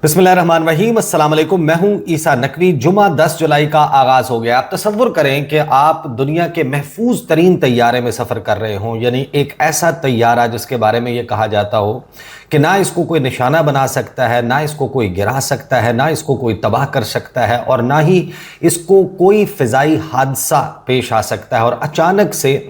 बिस्मिल्लाहिर्रहमानिर्रहीम, अस्सलाम वालेकुम। मैं हूं ईसा नकवी। जुमा 10 जुलाई का आगाज हो गया। आप तसव्वुर करें कि आप दुनिया के महफूज तरीन तैयारे में सफ़र कर रहे हों, यानी एक ऐसा तैयारा जिसके बारे में यह कहा जाता हो कि ना इसको कोई निशाना बना सकता है, ना इसको कोई गिरा सकता है, ना इसको कोई तबाह कर सकता है और ना ही इसको कोई फ़िज़ाई हादसा पेश आ सकता है और अचानक से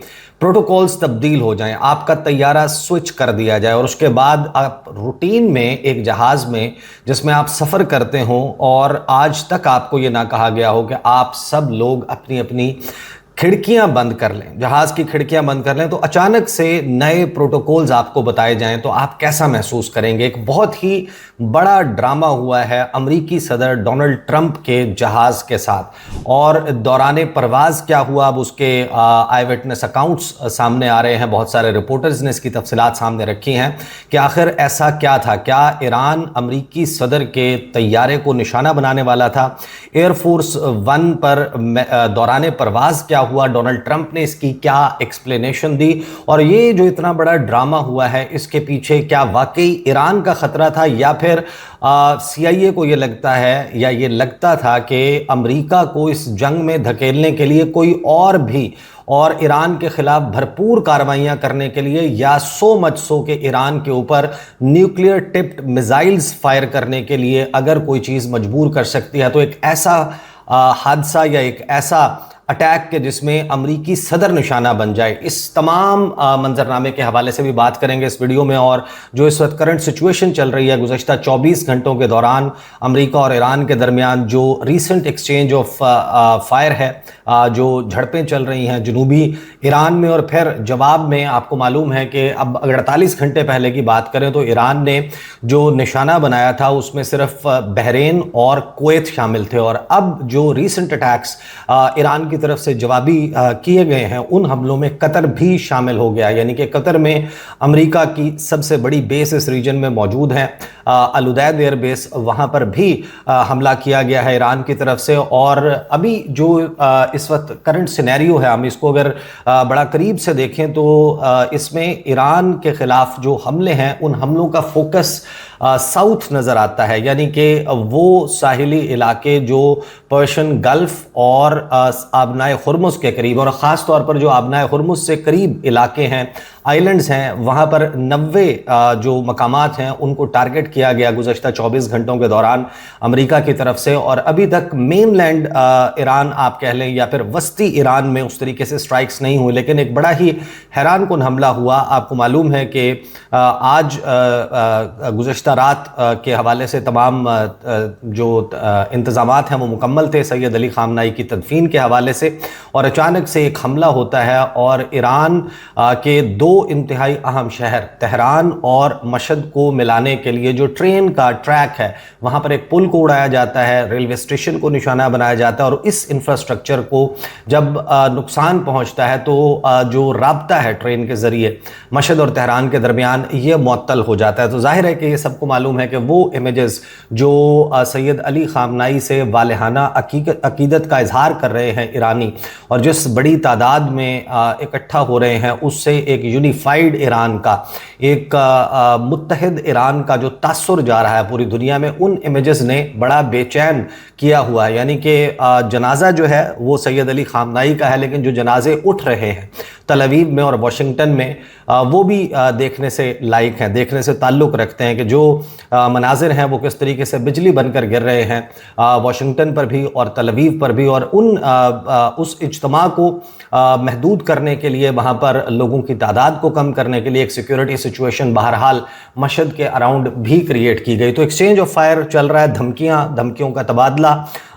प्रोटोकॉल्स तब्दील हो जाएं, आपका तैयारा स्विच कर दिया जाए और उसके बाद आप रूटीन में एक जहाज़ में जिसमें आप सफ़र करते हों और आज तक आपको ये ना कहा गया हो कि आप सब लोग अपनी अपनी खिड़कियां बंद कर लें, जहाज़ की खिड़कियां बंद कर लें, तो अचानक से नए प्रोटोकॉल्स आपको बताए जाएं तो आप कैसा महसूस करेंगे। एक बहुत ही बड़ा ड्रामा हुआ है अमरीकी सदर डोनाल्ड ट्रंप के जहाज़ के साथ और दौरान परवाज़ क्या हुआ, अब उसके आई विटनेस अकाउंट्स सामने आ रहे हैं। बहुत सारे रिपोर्टर्स ने इसकी तफसीलात सामने रखी हैं कि आखिर ऐसा क्या था। क्या ईरान अमरीकी सदर के तैयारे को निशाना बनाने वाला था? एयरफोर्स वन पर दौरान परवाज़ क्या हुआ? डोनाल्ड ट्रंप ने इसकी क्या एक्सप्लेनेशन दी? और ये जो इतना बड़ा ड्रामा हुआ है, इसके पीछे क्या वाकई ईरान का खतरा था या फिर CIA को ये लगता है या ये लगता था कि अमेरिका को इस जंग में धकेलने के लिए कोई और भी और ईरान के खिलाफ भरपूर कार्रवाइयां करने के लिए या सो मच सो के ईरान के ऊपर न्यूक्लियर टिप्ड मिसाइल्स फायर करने के लिए अगर कोई चीज़ मजबूर कर सकती है तो एक ऐसा हादसा या एक ऐसा अटैक के जिसमें अमरीकी सदर निशाना बन जाए। इस तमाम मंजरनामे के हवाले से भी बात करेंगे इस वीडियो में। और जो इस वक्त करंट सिचुएशन चल रही है, गुज़श्ता 24 घंटों के दौरान अमरीका और ईरान के दरमियान जो रीसेंट एक्सचेंज ऑफ फायर है, जो झड़पें चल रही हैं जनूबी ईरान में, और फिर जवाब में आपको मालूम है कि अब अगर 48 घंटे पहले की बात करें तो ईरान ने जो निशाना बनाया था उसमें सिर्फ बहरीन और कुवैत शामिल थे। और अब जो रीसेंट अटैक्स ईरान की तरफ से जवाबी किए गए हैं, उन हमलों में कतर भी शामिल हो गया। यानी कि कतर में अमेरिका की सबसे बड़ी बेस इस रीजन में मौजूद है, अल उदैद एयर बेस, वहाँ पर भी हमला किया गया है ईरान की तरफ से। और अभी जो इस वक्त करंट सिनेरियो है, हम इसको अगर बड़ा करीब से देखें तो इसमें ईरान के खिलाफ जो हमले हैं उन हमलों का फोकस साउथ नज़र आता है, यानी कि वो साहिली इलाके जो पर्शियन गल्फ और आबनाए हुर्मुज़ के करीब, और ख़ास तौर पर जो आबनाए हुर्मुज़ से करीब इलाके हैं, आइलैंड्स हैं, वहाँ पर 90 जो मकामात हैं उनको टारगेट किया गया गुज़श्ता 24 घंटों के दौरान अमेरिका की तरफ से। और अभी तक मेनलैंड ईरान आप कह लें या फिर वस्ती ईरान में उस तरीके से स्ट्राइक्स नहीं हुई, लेकिन एक बड़ा ही हैरान कुन हमला हुआ। आपको मालूम है कि आज गुज़श्ता रात के हवाले से तमाम जो इंतज़ामात हैं वो मुकम्मल थे सैयद अली ख़ामनाई की तदफीन के हवाले से, और अचानक से एक हमला होता है और ईरान के दो इंतहाई अहम शहर तेहरान और मशहद को मिलाने के लिए जो ट्रेन का ट्रैक है वहाँ पर एक पुल को उड़ाया जाता है, रेलवे स्टेशन को निशाना बनाया जाता है। और इस इंफ्रास्ट्रक्चर को जब नुकसान पहुँचता है तो जो राब्ता है ट्रेन के ज़रिए मशहद और तेहरान के दरमियान ये मुअत्तल हो जाता है। तो जाहिर है कि ये सबको मालूम है कि वो इमेजेस जो सैयद अली ख़ामनाई से वालिहाना अकीदत का इजहार कर रहे हैं ईरानी, और जिस बड़ी तादाद में इकट्ठा हो रहे हैं, उससे एक यूनिफाइड ईरान का, एक मुत्तहिद ईरान का जो तासुर जा रहा है पूरी दुनिया में, उन इमेजेस ने बड़ा बेचैन किया हुआ है। यानी कि जनाजा जो है वो सैयद अली ख़ामनाई का है, लेकिन जो जनाजे उठ रहे हैं तल अवीव में और वाशिंगटन में, वो भी देखने से लायक हैं, देखने से ताल्लुक़ रखते हैं कि जो मनाजिर हैं वो किस तरीके से बिजली बनकर गिर रहे हैं वाशिंगटन पर भी और तल अवीव पर भी। और उस इज्तिमा को महदूद करने के लिए, वहाँ पर लोगों की तादाद को कम करने के लिए एक सिक्योरिटी सिचुएशन बहरहाल मशहद के अराउंड भी क्रिएट की गई। तो एक्सचेंज ऑफ फायर चल रहा है, धमकियों का तबादला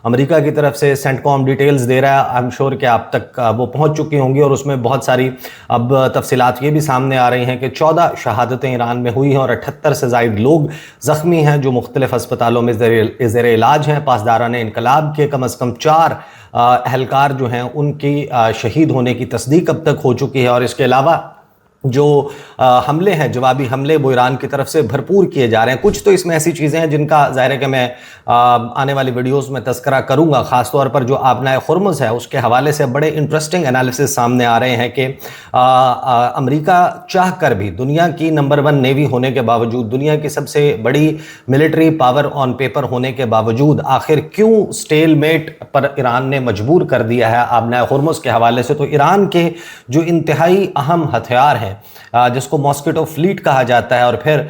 अमेरिका की तरफ से सेंटकॉम डिटेल्स दे रहा है। आई एम श्योर कि आप तक वो पहुंच चुकी होंगी और उसमें बहुत सारी अब तफसीलात ये भी सामने आ रही हैं कि 14 शहादतें ईरान में हुई हैं और 78 से ज़ायद लोग ज़ख्मी हैं जो मुख्तलिफ अस्पतालों में ज़ेर इलाज हैं। पासदारान इनकलाब के कम अज़ कम 4 अहलकार जो हैं उनकी शहीद होने की तस्दीक अब तक हो चुकी है। और इसके अलावा जो हमले हैं, जवाबी हमले, वो ईरान की तरफ से भरपूर किए जा रहे हैं। कुछ तो इसमें ऐसी चीज़ें हैं जिनका ज़ाहिर है कि मैं आने वाली वीडियोस में तज़किरा करूंगा। ख़ासतौर पर जो आबनाए हुर्मुज़ है उसके हवाले से बड़े इंटरेस्टिंग एनालिसिस सामने आ रहे हैं कि अमेरिका चाह कर भी, दुनिया की नंबर 1 नेवी होने के बावजूद, दुनिया की सबसे बड़ी मिलिट्री पावर ऑन पेपर होने के बावजूद, आखिर क्यों स्टेलमेट पर ईरान ने मजबूर कर दिया है आबनाए हुर्मुज़ के हवाले से। तो ईरान के जो इंतहाई अहम हथियार हैं, जिसको मॉस्किटो फ्लीट कहा जाता है, और फिर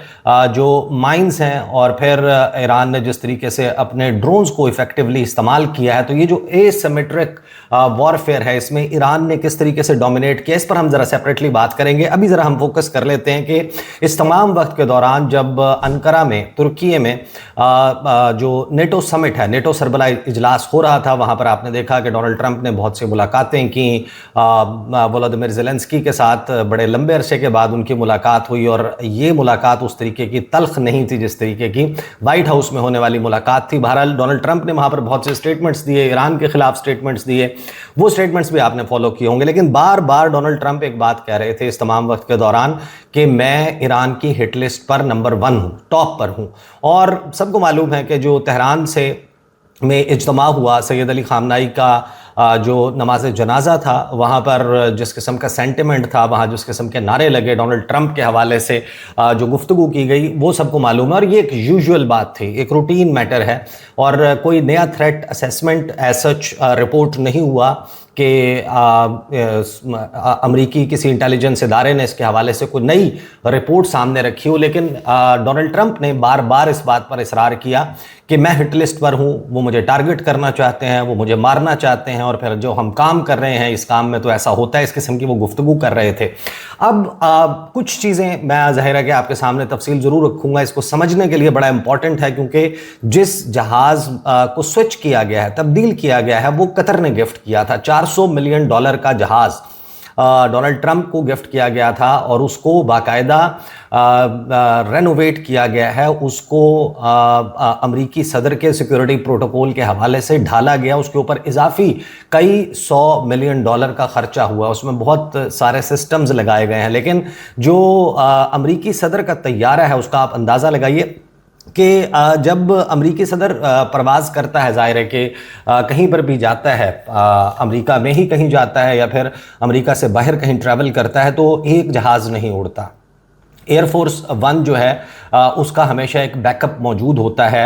जो माइंस हैं, और फिर ईरान ने जिस तरीके से अपने ड्रोन्स को इफेक्टिवली इस्तेमाल किया है, तो ये जो एसिमेट्रिक वॉरफेयर है, इसमें ईरान ने किस तरीके से डोमिनेट किया, इस पर हम ज़रा सेपरेटली बात करेंगे। अभी ज़रा हम फोकस कर लेते हैं कि इस तमाम वक्त के दौरान जब अंकारा में, तुर्की में जो नेटो समिट है, नेटो सरबराह इजलास हो रहा था, वहाँ पर आपने देखा कि डोनाल्ड ट्रंप ने बहुत सी मुलाकातें की वोलोदिमीर ज़ेलेंस्की के साथ। बड़े लंबे अरसे के बाद उनकी मुलाकात हुई, और ये मुलाकात उस तरीके की तल्ख नहीं थी जिस तरीके की वाइट हाउस में होने वाली मुलाकात थी। बहरहाल डोनाल्ड ट्रंप ने वहाँ पर बहुत से स्टेटमेंट्स दिए, ईरान के खिलाफ स्टेटमेंट्स दिए, वो स्टेटमेंट्स भी आपने फॉलो किए होंगे। लेकिन बार बार डोनाल्ड ट्रंप एक बात कह रहे थे इस तमाम वक्त के दौरान कि मैं ईरान की हिट लिस्ट पर नंबर 1 हूँ, टॉप पर हूँ। और सबको मालूम है कि जो तेहरान से में इज्तिमा हुआ, सैयद अली खामनाई का जो नमाज जनाजा था, वहाँ पर जिस किस्म का सेंटिमेंट था, वहाँ जिस किस्म के नारे लगे डोनाल्ड ट्रंप के हवाले से, जो गुफ्तगू की गई, वो सबको मालूम है। और ये एक यूजुअल बात थी, एक रूटीन मैटर है, और कोई नया threat assessment as such report नहीं हुआ कि अमरीकी किसी इंटेलिजेंस इदारे ने इसके हवाले से कोई नई रिपोर्ट सामने रखी हो। लेकिन डोनाल्ड ट्रंप ने बार बार इस बात पर इसरार किया कि मैं हिट लिस्ट पर हूँ, वो मुझे टारगेट करना चाहते हैं, वो मुझे मारना चाहते हैं, और फिर जो हम काम कर रहे हैं इस काम में तो ऐसा होता है, इस किस्म की वो गुफ्तगू कर रहे थे। अब कुछ चीज़ें मैं ज़ाहिर है कि आपके सामने तफसील ज़रूर रखूँगा, इसको समझने के लिए बड़ा इंपॉर्टेंट है, क्योंकि जिस जहाज़ को स्विच किया गया है, तब्दील किया गया है, वो कतर ने गिफ्ट किया था। $400 मिलियन का जहाज़ डोनाल्ड ट्रंप को गिफ्ट किया गया था, और उसको बाकायदा रेनोवेट किया गया है, उसको अमरीकी सदर के सिक्योरिटी प्रोटोकॉल के हवाले से ढाला गया, उसके ऊपर इजाफी कई $100 मिलियन का खर्चा हुआ, उसमें बहुत सारे सिस्टम्स लगाए गए हैं। लेकिन जो अमरीकी सदर का तैयारा है, उसका आप अंदाज़ा लगाइए कि जब अमरीकी सदर प्रवास करता है, जाहिर है कि कहीं पर भी जाता है, अमरीका में ही कहीं जाता है या फिर अमरीका से बाहर कहीं ट्रैवल करता है, तो एक जहाज़ नहीं उड़ता। एयरफोर्स 1 जो है उसका हमेशा एक बैकअप मौजूद होता है,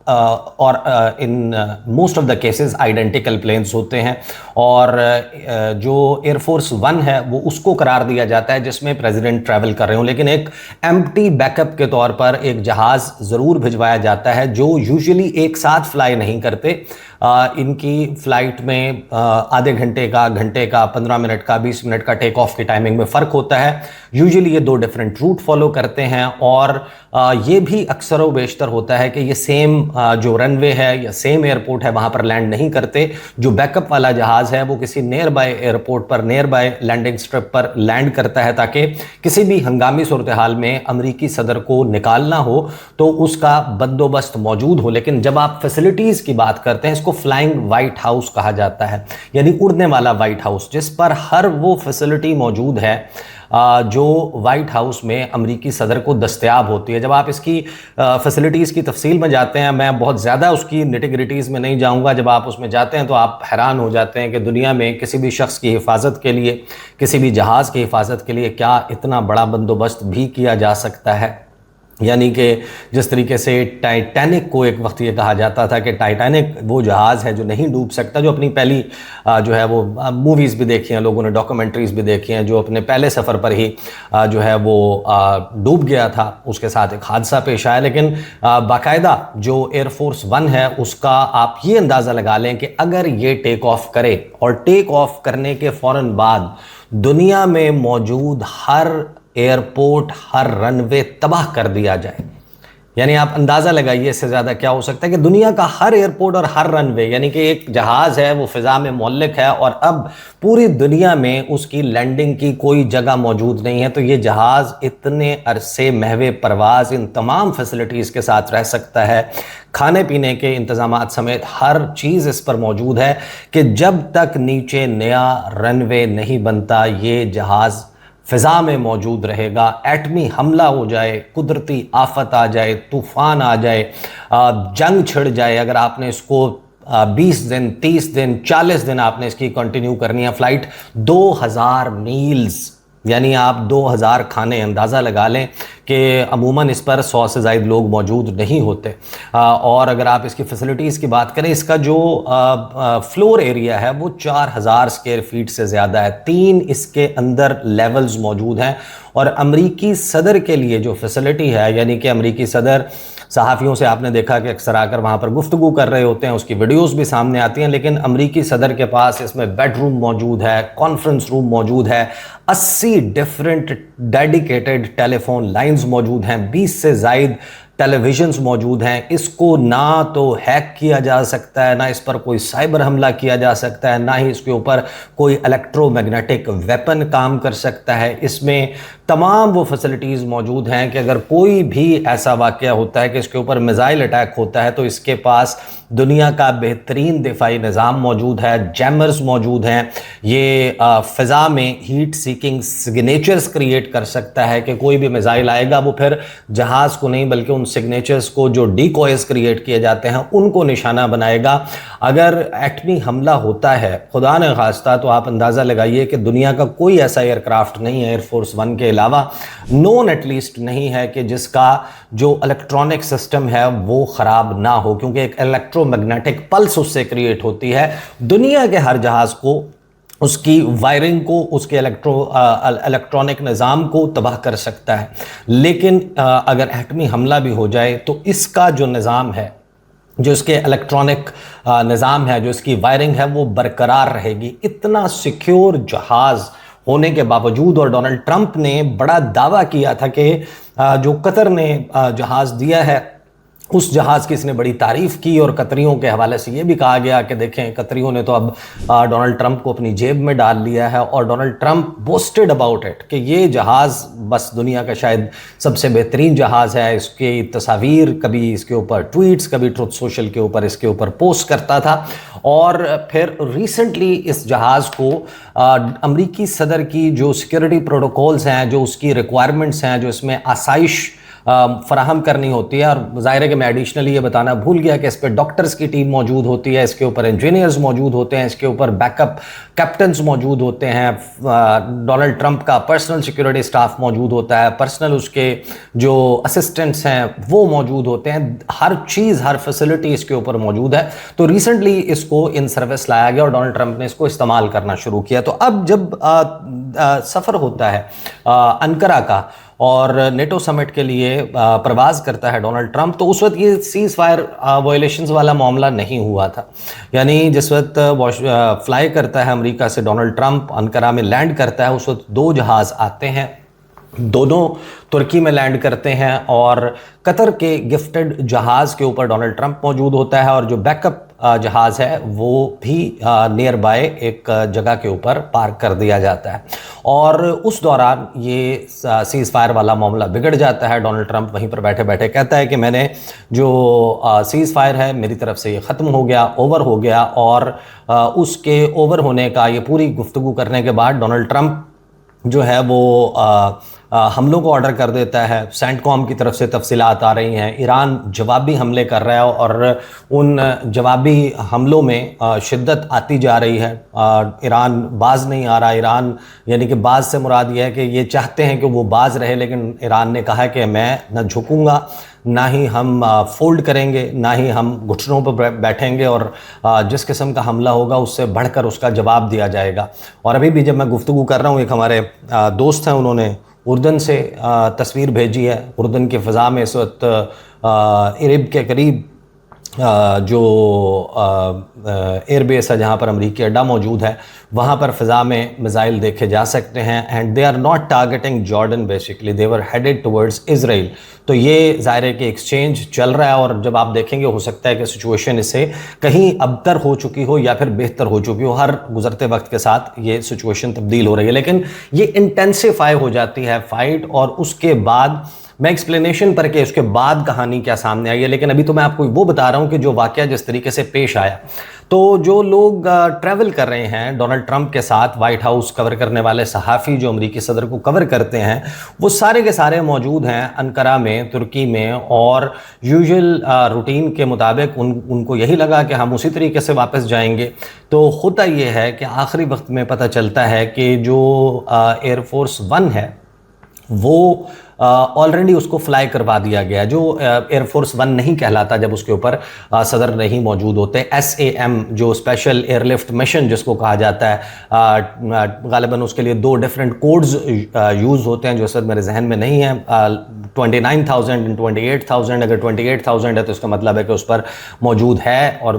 और in most of the cases identical planes होते हैं, और जो एयरफोर्स 1 है वो उसको करार दिया जाता है जिसमें प्रेसिडेंट ट्रैवल कर रहे हो। लेकिन एक एम्प्टी बैकअप के तौर पर एक जहाज़ ज़रूर भिजवाया जाता है, जो यूजुअली एक साथ फ्लाई नहीं करते। इनकी फ़्लाइट में आधे घंटे का, घंटे का, 15 मिनट का, 20 मिनट का टेक ऑफ की टाइमिंग में फ़र्क होता है। यूजुअली ये 2 डिफरेंट रूट फॉलो करते हैं, और ये भी अक्सर व बेशतर होता है कि ये सेम जो रनवे है या सेम एयरपोर्ट है वहाँ पर लैंड नहीं करते। जो बैकअप वाला जहाज़ है वो किसी नियर बाय एयरपोर्ट पर, नियर बाय लैंडिंग स्ट्रिप पर लैंड करता है, ताकि किसी भी हंगामी सूरत हाल में अमरीकी सदर को निकालना हो तो उसका बंदोबस्त मौजूद हो। लेकिन जब आप फैसिलिटीज़ की बात करते हैं, इसको फ्लाइंग वाइट हाउस कहा जाता है, यानी उड़ने वाला वाइट हाउस, जिस पर हर वो फैसिलिटी मौजूद है जो वाइट हाउस में अमरीकी सदर को दस्तयाब होती है। जब आप इसकी फैसिलिटीज़ की तफसील में जाते हैं, मैं बहुत ज़्यादा उसकी निटिग्रिटीज़ में नहीं जाऊंगा, जब आप उसमें जाते हैं तो आप हैरान हो जाते हैं कि दुनिया में किसी भी शख्स की हिफाजत के लिए, किसी भी जहाज़ की हिफाजत के लिए क्या इतना बड़ा बंदोबस्त भी किया जा सकता है। यानी कि जिस तरीके से टाइटैनिक को एक वक्त ये कहा जाता था कि टाइटैनिक वो जहाज़ है जो नहीं डूब सकता, जो अपनी पहली जो है वो मूवीज़ भी देखी हैं लोगों ने, डॉक्यूमेंट्रीज़ भी देखी हैं, जो अपने पहले सफ़र पर ही जो है वो डूब गया था, उसके साथ एक हादसा पेश आया। लेकिन बाकायदा जो एयरफोर्स 1 है उसका आप ये अंदाज़ा लगा लें कि अगर ये टेक ऑफ करे और टेक ऑफ करने के फ़ौरन बाद दुनिया में मौजूद हर एयरपोर्ट, हर रनवे तबाह कर दिया जाए, यानी आप अंदाज़ा लगाइए इससे ज़्यादा क्या हो सकता है कि दुनिया का हर एयरपोर्ट और हर रनवे, यानी कि एक जहाज़ है वो फ़िज़ा में मुअल्लिक है और अब पूरी दुनिया में उसकी लैंडिंग की कोई जगह मौजूद नहीं है, तो ये जहाज़ इतने अरसे महवे परवाज़ इन तमाम फैसिलिटीज़ के साथ रह सकता है। खाने पीने के इंतज़ामात समेत हर चीज़ इस पर मौजूद है कि जब तक नीचे नया रनवे नहीं बनता ये जहाज़ फ़िज़ा में मौजूद रहेगा। एटमी हमला हो जाए, कुदरती आफत आ जाए, तूफ़ान आ जाए, जंग छिड़ जाए, अगर आपने इसको 20 दिन, 30 दिन, 40 दिन आपने इसकी कंटिन्यू करनी है फ्लाइट, 2000 मील्स, यानी आप 2000 खाने, अंदाज़ा लगा लें कि अमूमन इस पर 100 से ज़ायद लोग मौजूद नहीं होते। और अगर आप इसकी फैसिलिटीज़ की बात करें, इसका जो फ्लोर एरिया है वो 4000 स्क्वायर फीट से ज़्यादा है। 3 इसके अंदर लेवल्स मौजूद हैं। और अमरीकी सदर के लिए जो फैसिलिटी है, यानी कि अमरीकी सदर, सहाफ़ियों से आपने देखा कि अक्सर आकर वहाँ पर गुफ्तगू कर रहे होते हैं, उसकी वीडियोस भी सामने आती हैं, लेकिन अमरीकी सदर के पास इसमें बेडरूम मौजूद है, कॉन्फ्रेंस रूम मौजूद है, 80 डिफरेंट डेडिकेटेड टेलीफोन लाइंस मौजूद हैं, 20 से ज़ायद टेलीविजन्स मौजूद हैं। इसको ना तो हैक किया जा सकता है, ना इस पर कोई साइबर हमला किया जा सकता है, ना ही इसके ऊपर कोई इलेक्ट्रोमैग्नेटिक वेपन काम कर सकता है। इसमें तमाम वो फैसिलिटीज़ मौजूद हैं कि अगर कोई भी ऐसा वाक़या होता है कि इसके ऊपर मिसाइल अटैक होता है, तो इसके पास दुनिया का बेहतरीन दिफाई निज़ाम मौजूद है, जैमर्स मौजूद हैं। ये फ़िज़ा में हीट सीकिंग सिग्नेचर्स क्रिएट कर सकता है कि कोई भी मिसाइल आएगा वो फिर जहाज़ को नहीं बल्कि उन सिग्नेचर्स को, जो डीकॉयज क्रिएट किए जाते हैं, उनको निशाना बनाएगा। अगर एटमी हमला होता है खुदा न खास्ता, तो आप अंदाज़ा लगाइए कि दुनिया का कोई ऐसा एयरक्राफ्ट नहीं है एयरफोर्स 1 के अलावा, नोन एटलीस्ट नहीं है, कि जिसका जो इलेक्ट्रॉनिक सिस्टम है वो ख़राब ना हो, क्योंकि एक इलेक्ट्रोमैग्नेटिक पल्स उससे क्रिएट होती है। दुनिया के हर जहाज़ को, उसकी वायरिंग को, उसके इलेक्ट्रॉनिक निज़ाम को तबाह कर सकता है। लेकिन अगर एटमी हमला भी हो जाए तो इसका जो निज़ाम है, जो इसके इलेक्ट्रॉनिक निज़ाम है, जो इसकी वायरिंग है, वो बरकरार रहेगी। इतना सिक्योर जहाज़ होने के बावजूद, और डोनाल्ड ट्रंप ने बड़ा दावा किया था कि जो कतर ने जहाज़ दिया है, उस जहाज़ की इसने बड़ी तारीफ़ की, और कतरियों के हवाले से ये भी कहा गया कि देखें, कतरियों ने तो अब डोनाल्ड ट्रंप को अपनी जेब में डाल लिया है, और Donald Trump boasted about it कि ये जहाज़ बस दुनिया का शायद सबसे बेहतरीन जहाज़ है। इसकी तस्वीर, कभी इसके ऊपर ट्वीट्स, कभी ट्रुथ सोशल के ऊपर इसके ऊपर पोस्ट करता था। और फिर रिसेंटली इस जहाज़ को अमरीकी सदर की जो सिक्योरिटी प्रोटोकॉल्स हैं, जो उसकी रिक्वायरमेंट्स हैं, जो इसमें आसाइश फराहम करनी होती है, और ज़ाहिर है कि मैं एडिशनली ये बताना भूल गया कि इस पर डॉक्टर्स की टीम मौजूद होती है, इसके ऊपर इंजीनियर्स मौजूद होते हैं, इसके ऊपर बैकअप कैप्टन्स मौजूद होते हैं, डोनाल्ड ट्रंप का पर्सनल सिक्योरिटी स्टाफ मौजूद होता है, पर्सनल उसके जो असिस्टेंट्स हैं वो मौजूद होते हैं, हर चीज़, हर फैसिलिटी इसके ऊपर मौजूद है। तो रिसेंटली इसको इन सर्विस लाया गया और डोनाल्ड ट्रंप ने इसको इस्तेमाल करना शुरू किया। तो अब जब सफ़र होता है अंकारा का और नेटो समिट के लिए प्रवास करता है डोनाल्ड ट्रंप, तो उस वक्त ये सीज़ फायर वायलेशंस वाला मामला नहीं हुआ था। यानी जिस वक्त फ्लाई करता है अमेरिका से डोनाल्ड ट्रंप, अंकारा में लैंड करता है, उस वक्त 2 जहाज़ आते हैं, दोनों तुर्की में लैंड करते हैं, और कतर के गिफ्टेड जहाज़ के ऊपर डोनाल्ड ट्रंप मौजूद होता है, और जो बैकअप जहाज़ है वो भी नियर बाय एक जगह के ऊपर पार्क कर दिया जाता है। और उस दौरान ये सीज़ फायर वाला मामला बिगड़ जाता है। डोनाल्ड ट्रंप वहीं पर बैठे बैठे कहता है कि मैंने जो सीज़ फायर है, मेरी तरफ से ये ख़त्म हो गया, ओवर हो गया। और उसके ओवर होने का ये पूरी गुफ्तगू करने के बाद डोनाल्ड ट्रंप जो है वो हमलों को ऑर्डर कर देता है। सेंटकॉम की तरफ से तफसीलात आ रही हैं, ईरान जवाबी हमले कर रहा है, और उन जवाबी हमलों में शिद्दत आती जा रही है। ईरान बाज नहीं आ रहा। ईरान, यानी कि बाज से मुराद ये है कि ये चाहते हैं कि वो बाज रहे, लेकिन ईरान ने कहा है कि मैं न झुकूंगा, ना ही हम फोल्ड करेंगे, ना ही हम घुटनों पर बैठेंगे, और जिस किस्म का हमला होगा उससे बढ़कर उसका जवाब दिया जाएगा। और अभी भी जब मैं गुफ्तगू कर रहा हूँ, एक हमारे दोस्त हैं, उन्होंने उर्दन से तस्वीर भेजी है। उर्दन की फ़िज़ा में इस वक्त इरबिल के करीब जो एयरबेस है जहाँ पर अमरीकी अड्डा मौजूद है, वहाँ पर फ़िज़ा में मिसाइल देखे जा सकते हैं। And they are not targeting Jordan, basically they were headed towards Israel. तो ये ज़ाहिर है कि एक्सचेंज चल रहा है, और जब आप देखेंगे हो सकता है कि सिचुएशन इससे कहीं अबतर हो चुकी हो या फिर बेहतर हो चुकी हो। हर गुजरते वक्त के साथ ये सिचुएशन तब्दील हो रही है, लेकिन ये इंटेंसिफाई हो जाती है फ़ाइट, और उसके बाद मैं एक्सप्लेनेशन पर के उसके बाद कहानी क्या सामने आई है, लेकिन अभी तो मैं आपको वो बता रहा हूं कि जो वाकया जिस तरीके से पेश आया। तो जो लोग ट्रैवल कर रहे हैं डोनाल्ड ट्रंप के साथ, वाइट हाउस कवर करने वाले सहाफ़ी जो अमेरिकी सदर को कवर करते हैं, वो सारे के सारे मौजूद हैं अंकारा में, तुर्की में, और यूजुअल रूटीन के मुताबिक उनको यही लगा कि हम उसी तरीके से वापस जाएंगे। तो होता ये है कि आखिरी वक्त में पता चलता है कि जो एयरफोर्स वन है वो ऑलरेडी उसको फ्लाई करवा दिया गया, जो एयरफोर्स वन नहीं कहलाता जब उसके ऊपर सदर नहीं मौजूद होते। SAM जो स्पेशल एयरलिफ्ट मिशन जिसको कहा जाता है, गालिबन उसके लिए 2 डिफरेंट कोड्स यूज़ होते हैं जो सर मेरे जहन में नहीं है, 29,000 एंड 28,000। अगर 28,000 है तो इसका मतलब है कि उस पर मौजूद है, और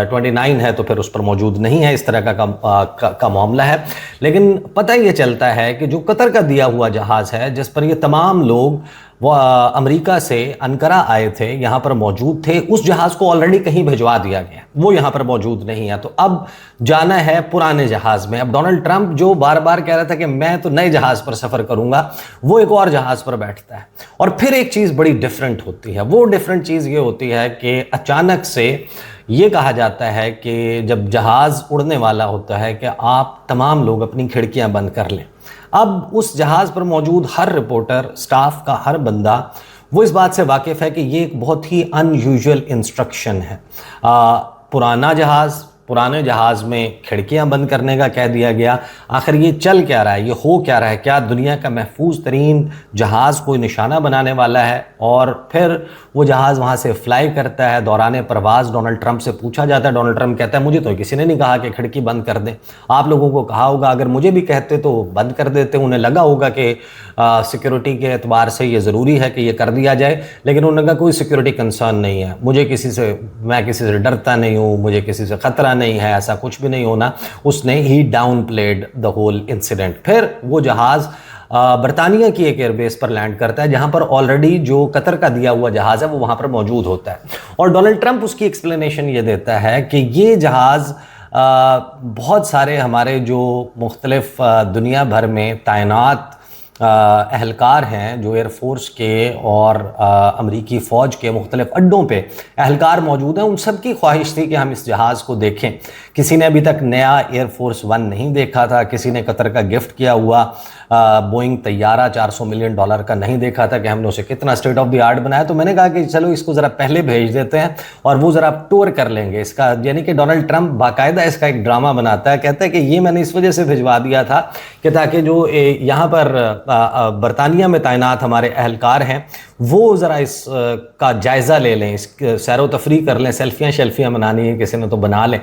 29 है तो फिर उस पर मौजूद नहीं है। इस तरह का मामला है। लेकिन पता ये चलता है कि जो कतर का दिया हुआ जहाज़ है जिस पर ये तमाम लोग वो अमेरिका से अंकारा आए थे, यहाँ पर मौजूद थे, उस जहाज़ को ऑलरेडी कहीं भिजवा दिया गया, वो यहाँ पर मौजूद नहीं है। तो अब जाना है पुराने जहाज़ में। अब डोनाल्ड ट्रंप जो बार बार कह रहा था कि मैं तो नए जहाज़ पर सफ़र करूँगा, वो एक और जहाज़ पर बैठता है। और फिर एक चीज़ बड़ी डिफरेंट होती है। वो डिफरेंट चीज़ ये होती है कि अचानक से ये कहा जाता है कि जब जहाज़ उड़ने वाला होता है कि आप तमाम लोग अपनी खिड़कियाँ बंद कर लें। अब उस जहाज़ पर मौजूद हर रिपोर्टर, स्टाफ का हर बंदा, वो इस बात से वाकिफ़ है कि ये एक बहुत ही अनयूजुअल इंस्ट्रक्शन है। पुराने जहाज़ में खिड़कियां बंद करने का कह दिया गया। आखिर ये चल क्या रहा है, ये हो क्या रहा है? क्या दुनिया का महफूज तरीन जहाज़ कोई निशाना बनाने वाला है और फिर वो जहाज़ वहाँ से फ्लाई करता है? दौरान परवाज़ डोनाल्ड ट्रंप से पूछा जाता है, डोनाल्ड ट्रंप कहता है मुझे तो किसी ने नहीं कहा कि खिड़की बंद कर दें। आप लोगों को कहा होगा, अगर मुझे भी कहते तो बंद कर देते। उन्हें लगा होगा कि सिक्योरिटी के एतबार से ये ज़रूरी है कि ये कर दिया जाए, लेकिन उन्होंने कहा कोई सिक्योरिटी कंसर्न नहीं है, मैं किसी से डरता नहीं हूँ, मुझे किसी से ख़तरा नहीं है, ऐसा कुछ भी नहीं होना। उसने ही downplayed the whole incident. फिर वो जहाज़ बरतानिया की एक एयरबेस पर लैंड करता है जहां पर ऑलरेडी जो कतर का दिया हुआ जहाज़ है वो वहां पर मौजूद होता है। और डोनाल्ड ट्रंप उसकी एक्सप्लेनेशन ये देता है कि ये जहाज़ बहुत सारे हमारे जो मुख्तलिफ दुनिया भर में तैनात अहलकार हैं, जो एयरफोर्स के और अमरीकी फ़ौज के मुख्तलिफ अड्डों पे अहलकार मौजूद हैं, उन सब की ख्वाहिश थी कि हम इस जहाज़ को देखें। किसी ने अभी तक नया एयरफोर्स वन नहीं देखा था, किसी ने कतर का गिफ्ट किया हुआ बोइंग तैयारा $400 मिलियन का नहीं देखा था कि हमने उसे कितना स्टेट ऑफ द आर्ट बनाया। तो मैंने कहा कि चलो इसको ज़रा पहले भेज देते हैं और वो ज़रा टूर कर लेंगे इसका। यानी कि डोनाल्ड ट्रंप बाकायदा इसका एक ड्रामा बनाता है, कहता है कि ये मैंने इस वजह से भिजवा दिया था कि ताकि जो यहाँ पर बरतानिया में तैनात हमारे अहलकार हैं वो ज़रा इस का जायज़ा ले लें, इस सैर व तफरी कर लें, सेल्फियाँ मनानी है किसी ने तो बना लें।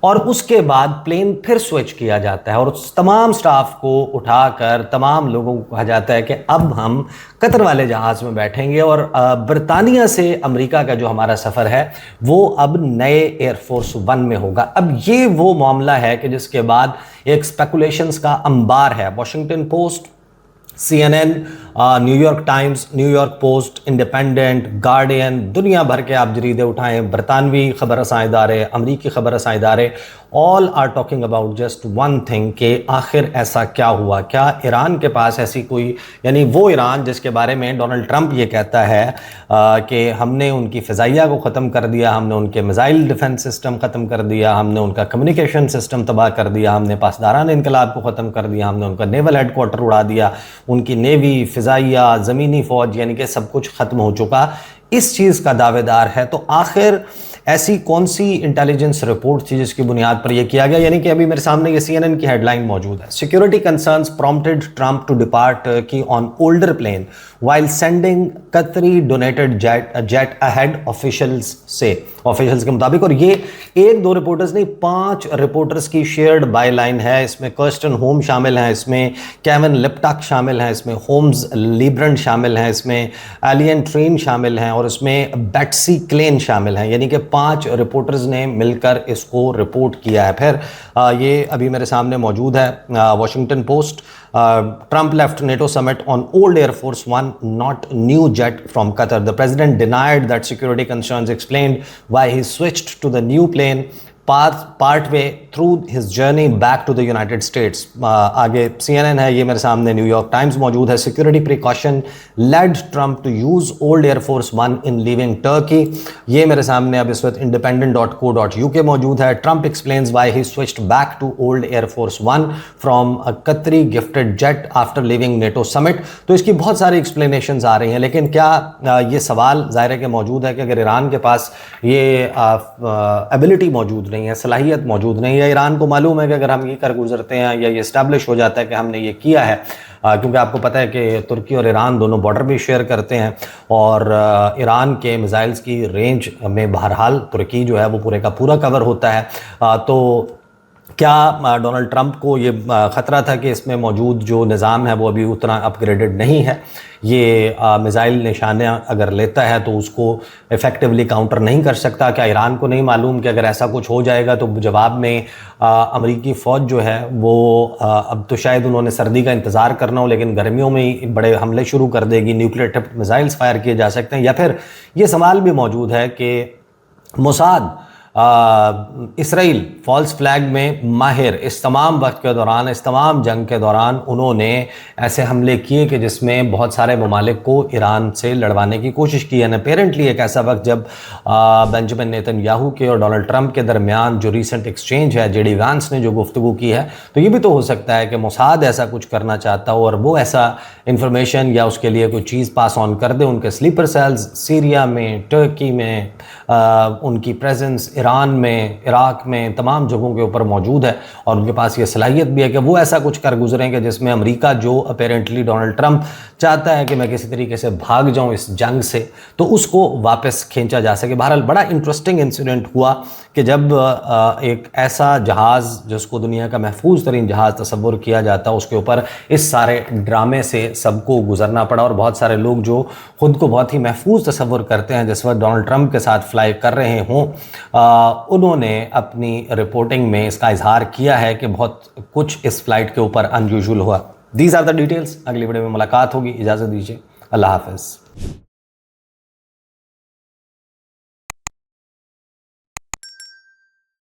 और उसके बाद प्लेन फिर स्विच किया जाता है और उस तमाम स्टाफ को उठाकर तमाम लोगों को कहा जाता है कि अब हम कतर वाले जहाज़ में बैठेंगे और बरतानिया से अमेरिका का जो हमारा सफ़र है वो अब नए एयरफोर्स वन में होगा। अब ये वो मामला है कि जिसके बाद एक स्पेकुलेशंस का अंबार है। Washington post, CNN, New York times, New York post, independent, guardian, दुनिया भर के आप जरीदे उठाएं, बरतानवी खबर रसां इदारे, अमरीकी खबर रसां इदारे, all are talking about just one thing कि आखिर ऐसा क्या हुआ? क्या ईरान के पास ऐसी कोई, यानी वो ईरान जिसके बारे में डोनाल्ड ट्रंप ये कहता है कि हमने उनकी फ़िज़ाइया को ख़त्म कर दिया, हमने उनके मिसाइल डिफेंस सिस्टम ख़त्म कर दिया, हमने उनका कम्युनिकेशन सिस्टम तबाह कर दिया, हमने पासदारान इनकलाब को ख़त्म कर दिया, हमने उनका नेवल हेडक्वार्टर उड़ा दिया, उनकी नेवी, फ़िज़ाइया, ज़मीनी फ़ौज, यानी कि सब कुछ ख़त्म हो चुका, इस चीज़ का दावेदार है। तो आखिर ऐसी कौन सी इंटेलिजेंस रिपोर्ट थी जिसकी बुनियाद पर यह किया गया? यानी कि अभी मेरे सामने ये CNN की हेडलाइन मौजूद है, security concerns prompted Trump to depart Turkey on older plane while sending Qatari donated jet ahead, officials के मुताबिक। और ये 1-2 रिपोर्टर्स नहीं, 5 रिपोर्टर्स की शेयर्ड बाय लाइन है। इसमें कर्स्टन होम शामिल हैं, इसमें केविन लिप्टॉक शामिल हैं, इसमें होम्स लीब्रंड शामिल हैं, इसमें एलियन ट्रेन शामिल हैं और इसमें बेट्सी क्लेन शामिल हैं। यानी कि 5 रिपोर्टर्स ने मिलकर इसको रिपोर्ट किया है। फिर ये अभी मेरे सामने मौजूद है, Washington post, Trump left NATO summit on old Air Force One, not new jet from Qatar. The president denied that security concerns explained why he switched to the new plane. Part way through his journey back to the United States. आगे CNN है, ये मेरे सामने New York Times मौजूद है। Security precaution led Trump to use old Air Force one in leaving Turkey, ये मेरे सामने अब इस वक्त independent.co.uk मौजूद है। Trump explains why he switched back to old Air Force one from a Qatari gifted jet after leaving NATO summit. तो इसकी बहुत सारी एक्सप्लेनेशंस आ रही हैं, लेकिन क्या ये सवाल ज़ाहिर है कि मौजूद है कि अगर ईरान के पास ये एबिलिटी मौजूद नहीं है, सलाहियत मौजूद नहीं है, ईरान को मालूम है कि अगर हम ये कर गुजरते हैं या ये इस्टेब्लिश हो जाता है कि हमने ये किया है, क्योंकि आपको पता है कि तुर्की और ईरान दोनों बॉर्डर भी शेयर करते हैं और ईरान के मिसाइल्स की रेंज में बहरहाल तुर्की जो है वो पूरे का पूरा कवर होता है। तो क्या डोनाल्ड ट्रंप को ये ख़तरा था कि इसमें मौजूद जो निज़ाम है वो अभी उतना अपग्रेडेड नहीं है, ये मिसाइल निशाने अगर लेता है तो उसको इफ़ेक्टिवली काउंटर नहीं कर सकता? क्या ईरान को नहीं मालूम कि अगर ऐसा कुछ हो जाएगा तो जवाब में अमेरिकी फ़ौज जो है वो अब तो शायद उन्होंने सर्दी का इंतज़ार करना हो, लेकिन गर्मियों में ही बड़े हमले शुरू कर देगी, न्यूक्लियर टिप मिसाइल्स फायर किए जा सकते हैं? या फिर ये सवाल भी मौजूद है कि मोसाद इसराइल फॉल्स फ्लैग में माहिर, इस तमाम वक्त के दौरान, इस तमाम जंग के दौरान उन्होंने ऐसे हमले किए कि जिसमें बहुत सारे ममालिक को ईरान से लड़वाने की कोशिश की है। अपेरेंटली एक ऐसा वक्त जब बेंजामिन नेतन्याहू के और डोनाल्ड ट्रंप के दरमियान जो रीसेंट एक्सचेंज है, जेडी वांस ने जो गुफ्तगू की है, तो ये भी तो हो सकता है कि मोसाद ऐसा कुछ करना चाहता हो और वो ऐसा इंफॉर्मेशन या उसके लिए कोई चीज़ पास ऑन कर दे। उनके स्लीपर सेल्स सीरिया में, टर्की में, उनकी प्रेजेंस ईरान में, इराक में, तमाम जगहों के ऊपर मौजूद है और उनके पास ये सलाहियत भी है कि वो ऐसा कुछ कर गुजरेंगे जिसमें अमेरिका, जो अपेरेंटली डोनाल्ड ट्रंप चाहता है कि मैं किसी तरीके से भाग जाऊं इस जंग से, तो उसको वापस खींचा जा सके। बहरहाल बड़ा इंटरेस्टिंग इंसिडेंट हुआ कि जब एक ऐसा जहाज़ जिसको दुनिया का महफूज तरीन जहाज़ तस्वुर किया जाता है, उसके ऊपर इस सारे ड्रामे से सबको गुजरना पड़ा और बहुत सारे लोग जो खुद को बहुत ही महफूज तस्वुर करते हैं जिस वक्त डोनाल्ड ट्रंप के साथ फ्लाई कर रहे हों, उन्होंने अपनी रिपोर्टिंग में इसका इजहार किया है कि बहुत कुछ इस फ्लाइट के ऊपर अनयूजुअल हुआ। These are the details. अगली वीडियो में मुलाकात होगी, इजाज़त दीजिए, अल्लाह हाफ़िज़।